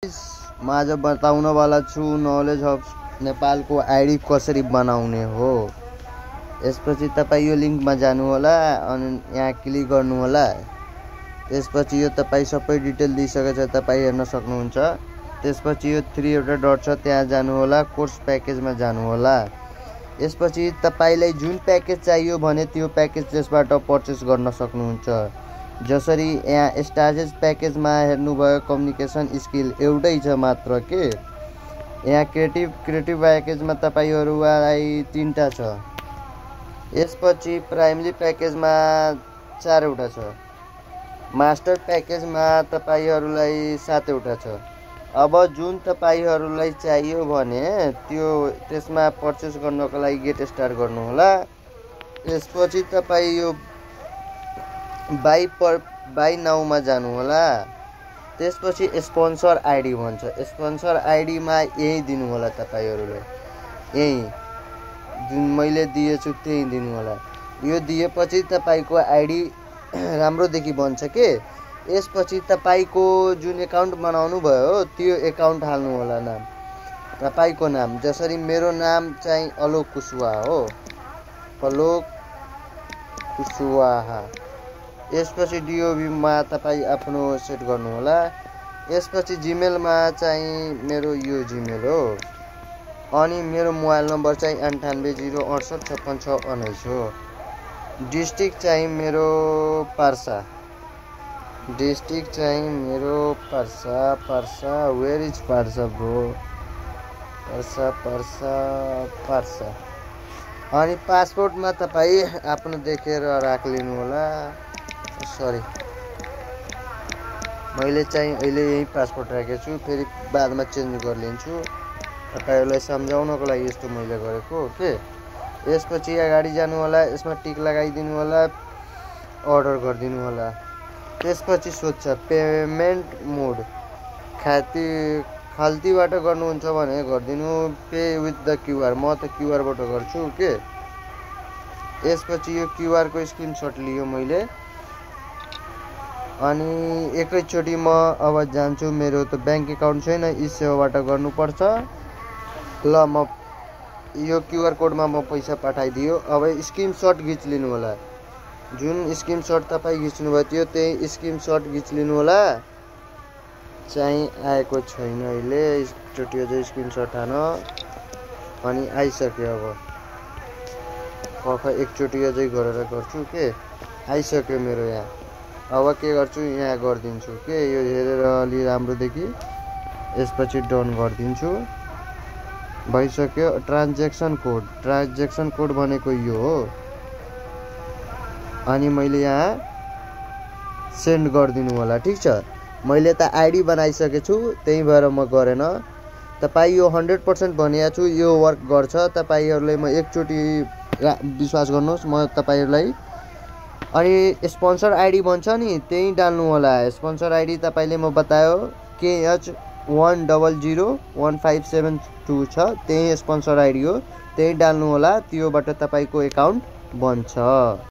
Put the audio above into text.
म आज बताउन वाला छु नलेज हब नेपालको आइडी कसरी बनाउने हो। यसपछि तपाईं यो लिंकमा जानु होला अनि यहाँ क्लिक गर्नु होला। त्यसपछि यो तपाईं सबै डिटेल दिइसकेछ तपाईं हेर्न सक्नुहुन्छ। त्यसपछि यो 3 वटा डट छ त्यहाँ जानु होला, कोर्स प्याकेजमा जानु होला। यसपछि तपाईलाई जुन प्याकेज चाहियो भने त्यो प्याकेज त्यसबाट पर्चेस गर्न सक्नुहुन्छ। जसरी यहाँ स्टार्टेज प्याकेजमा हेर्नुभयो कम्युनिकेसन स्किल एउटै छ मात्र के। यहाँ क्रिएटिभ प्याकेजमा तपाईहरुलाई 3टा छ। यसपछि प्राइमरी प्याकेजमा 4 वटा छ। मास्टर प्याकेजमा तपाईहरुलाई 7 वटा छ। अब जुन तपाईहरुलाई चाहियो भने त्यो त्यसमा पर्चेस गर्नको लागि गेट स्टार्ट गर्नु होला। यसपछि तपाई यो बाई नाउमा जानु होला। त्यसपछि स्पोन्सर आइडी भन्छ। स्पोन्सर आइडी मा यही दिनु होला तपाईहरुले। यही जुन मैले दिएछु त्यही दिनु होला। यो दिएपछि तपाईको आइडी राम्रो देखि बन्छ के। यसपछि तपाईको जुन अकाउन्ट बनाउनु भयो त्यो अकाउन्ट हाल्नु होला नाम। तपाईको नाम जसरी मेरो नाम चाहिँ अलोक कुशवाहा हो। अलोक कुशवाहा। यसपछि डीओबी मा तपाई आफ्नो सेट गर्नु होला। यसपछि जीमेल मा चाहिँ मेरो यो जीमेल हो। अनि मेरो मोबाइल नम्बर चाहिँ 9806855619 हो। डिस्ट्रिक्ट चाहिँ मेरो पर्सा। डिस्ट्रिक्ट चाहिँ मेरो Parsa where is Parsa bro. Parsa. अनि पासपोर्टमा तपाई आफ्नो देखेर राख्लिनु होला। सरी मैले चाहिँ अहिले यही पासपोर्ट राखेको छु, फेरि बादमा चेन्ज गरिलिन्छु। तपाईहरुलाई सम्झाउनको लागि यस्तो मैले गरेको के। यसपछि अगाडि जानु होला, यसमा टिक लगाइदिनु होला, अर्डर गरिदिनु होला। त्यसपछि सोध्छ पेमेन्ट मोड खाल्तीबाट गर्नुहुन्छ भने गर्दिनु, पे विथ द क्यूआर। म त क्यूआर बाट गर्छु के। यसपछि यो क्यूआर को स्क्रिनशट लियो मैले। अनि एकैचोटी म अब जान्छु, मेरो त बैंक अकाउन्ट छैन, ई सेवाबाट गर्नुपर्छ। ल म यो क्यूआर कोडमा म पैसा पठाइदियो। अब स्क्रिनशट खिच्लिनु होला। जुन स्क्रिनशट तपाई खिच्नु भयो त्यो त्यही स्क्रिनशट खिच्लिनु होला। चाहिँ आएको छैन अहिले, एकचोटी अझै स्क्रिनशट हान। अनि आइसक्यो। अब एकचोटी अझै गरेर गर्छु के। आइसक्यो मेरो यहाँ। अब के गर्छु यहाँ गर्दिन्छु के। यो हेरेर अलि राम्रो देखि। यसपछि डन गर्दिन्छु। भइसक्यो। ट्रान्ज्याक्सन कोड भनेको यो हो। अनि मैले यहाँ सेन्ड गरिदिनु होला। ठीक छ। मैले त आइडी बनाइसकेको छु, त्यही भएर म गरेन। तपाई यो 100% भनिया छु यो वर्क गर्छ। तपाईहरुले म एकचोटी विश्वास गर्नुहोस् म तपाईहरुलाई। अनि स्पोन्सर आइडी भन्छ नि त्यही डाल्नु होला। स्पोन्सर आइडी तपाईले म बतायो KH100157 छ, त्यही स्पोन्सर आइडी हो। त्यही डाल्नु होला, त्योबाट तपाईको अकाउन्ट बन्छ।